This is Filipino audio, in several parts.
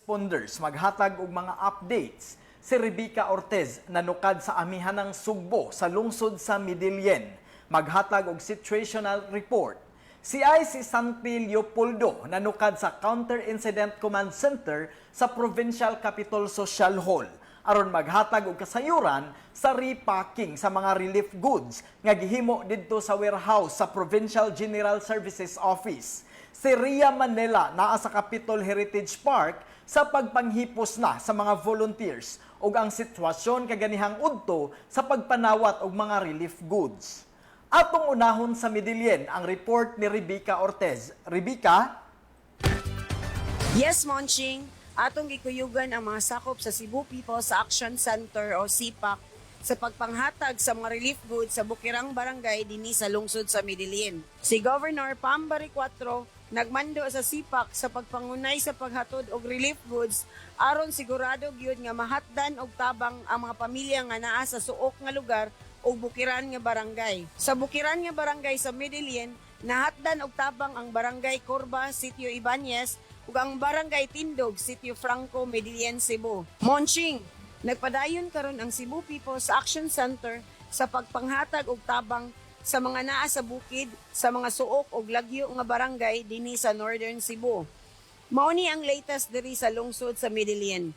responders maghatag og mga updates. Si Rebecca Ortez nanukad sa amihan ng Sugbo sa lungsod sa Midilien, maghatag og situational report. Si IC Santi Leopoldo nanukad sa Counter Incident Command Center sa Provincial Capitol Social Hall aron maghatag og kasayuran sa repacking sa mga relief goods nga gihimo didto sa warehouse sa Provincial General Services Office. Si Ria Manila naa sa Capitol Heritage Park sa pagpanghipos na sa mga volunteers ug ang sitwasyon kaganihang udto sa pagpanawat og mga relief goods. Atong unahon sa Midilien ang report ni Rebecca Ortez. Rebecca? Yes, Monching. Atong gikuyugan ang mga sakop sa Cebu People's Action Center o CPAC sa pagpanghatag sa mga relief goods sa Bukirang Barangay dinhi sa lungsod sa Midilien. Si Governor Pambari 4 nagmando sa CPAC sa pagpangunay sa paghatod og relief goods aron sigurado gyud nga mahatdan og tabang ang mga pamilya nga naa sa suok nga lugar o Bukiran nga barangay. Sa Bukiran nga barangay sa Midilien, nahatdan og tabang ang Barangay Corba, Sitio Ibanez, ug ang Barangay Tindog, Sitio Franco, Midilien, Cebu. Monching, nagpadayon karon ang Cebu People's Action Center sa pagpanghatag og tabang sa mga naa sa bukid, sa mga suok og lagyo nga barangay dinhi sa Northern Cebu. Mao ni ang latest diri sa lungsod sa Midilien.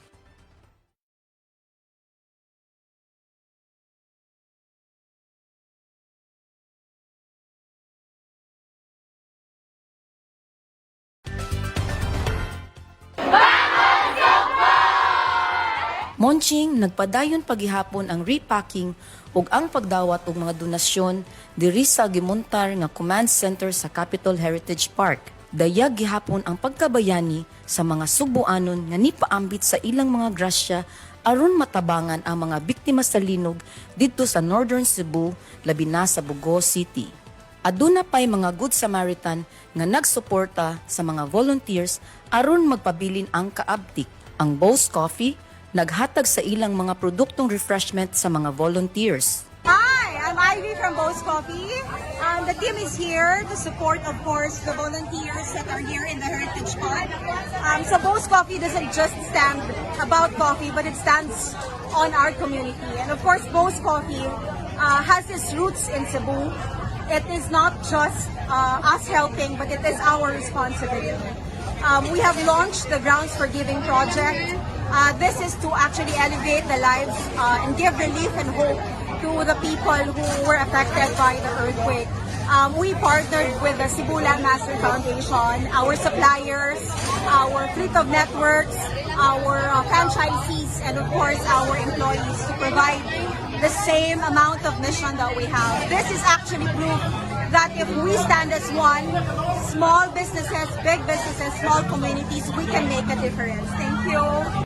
Monching, nagpadayon pagihapon ang repacking ug ang pagdawat og mga donasyon diri sa gimontar nga command center sa Capitol Heritage Park. Dayag gihapon ang pagkabayani sa mga Subuanon nga nipaambit sa ilang mga grasya aron matabangan ang mga biktima sa linog didto sa Northern Cebu, labi na sa Bugo City. Aduna pay mga Good Samaritan nga nagsuporta sa mga volunteers aron magpabilin ang kaabtik. Ang Boss Coffee naghatag sa ilang mga produktong refreshment sa mga volunteers. Hi, I'm Ivy from Bose Coffee. The team is here to support, of course, the volunteers that are here in the Heritage Park. So Bose Coffee doesn't just stand about coffee, but it stands on our community. And of course, Bose Coffee has its roots in Cebu. It is not just us helping, but it is our responsibility. We have launched the Grounds for Giving project. This is to actually elevate the lives and give relief and hope to the people who were affected by the earthquake. We partnered with the Cebu Landmaster Foundation, our suppliers, our fleet of networks, our franchisees, and of course our employees to provide the same amount of mission that we have. This is actually proof that if we stand as one, small businesses, big businesses, small communities, we can make a difference. Thank you.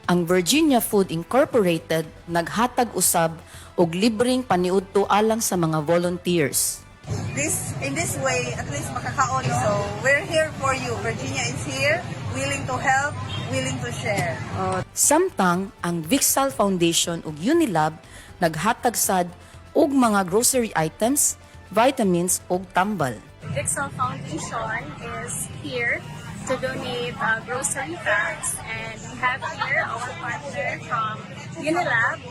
Ang Virginia Food Incorporated naghatag usab og libreng paniudto alang sa mga volunteers. In this way, at least makakaon. So, we're here for you. Virginia is here, willing to help, willing to share. Samtang ang Vixal Foundation ug Unilab naghatag sad og mga grocery items, vitamins ug tambal. Vixal Foundation is here to donate grocery bags, and we have here our partner from Unilab.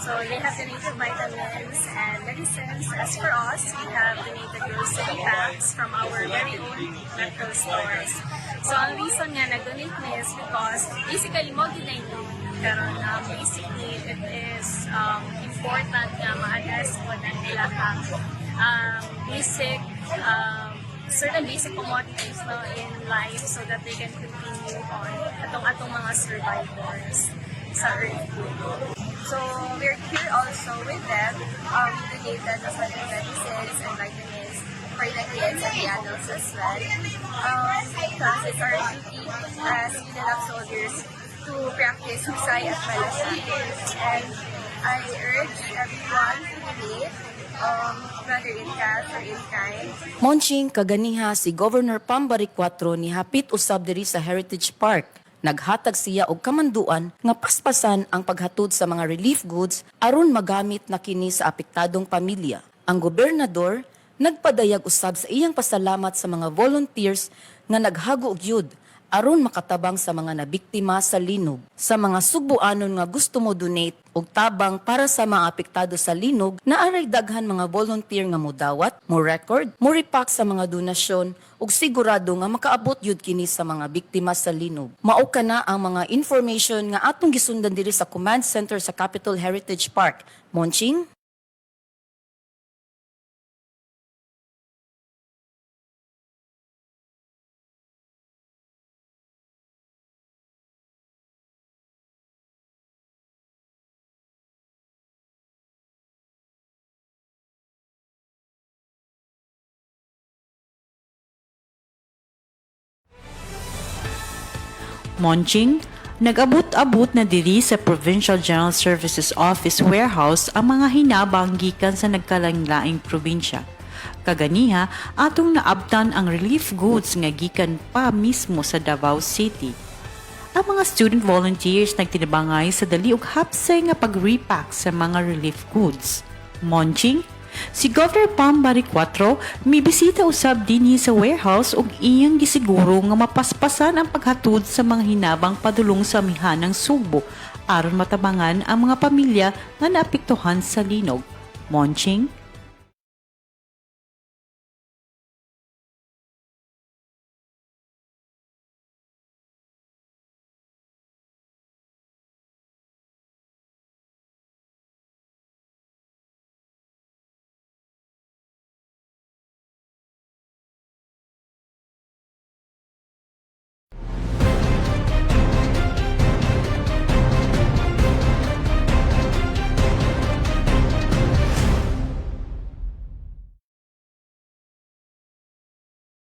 So they have donated vitamins and medicines. As for us, we have donated grocery bags from our very own medical stores. So ang reason nga nag-donate na is because basically mo din pero basically it is important na ma-address po na nila basic certain basic commodities in life so that they can continue on atong mga survivors sa earth. So, we're here also with them. We donated as well medicines and vitamins for the kids and the adults as well. Because it's our duty as Unilab soldiers to practice husay as well as science. And I urge everyone to donate, whether in cash or in kind. Monching, kaganiha si Governor Pambari 4 ni hapit usab diri sa Heritage Park. Naghatag siya og kamanduan nga paspasan ang paghatod sa mga relief goods aron magamit na kini sa apektadong pamilya. Ang gobernador nagpadayag usab sa iyang pasalamat sa mga volunteers nga naghago og yud aron makatabang sa mga nabiktima sa linog. Sa mga Sugboanon nga gusto mo donate og tabang para sa mga apektado sa linog, naaray daghan mga volunteer nga modawat, mo record, mo repack sa mga donasyon ug sigurado nga makaabot yud kini sa mga biktima sa linog. Mao kana ang mga information nga atong gisundan diri sa Command Center sa Capitol Heritage Park. Monching? Monching, nag-abot-abot na diri sa Provincial General Services Office warehouse ang mga hinabang gikan sa nagkalanglaing probinsya. Kaganiha, atong naabtan ang relief goods nga gikan pa mismo sa Davao City. Ang mga student volunteers nagtinabangay sa dali ug hapsay nga pag-repack sa mga relief goods. Monching, si Governor Pam Bariccuatro mibisita usab dinhi sa warehouse ug iyang gisiguro nga mapaspasan ang paghatod sa mga hinabang padulong sa amihanang Sugbo aron matabangan ang mga pamilya nga naapektuhan sa linog. Monching,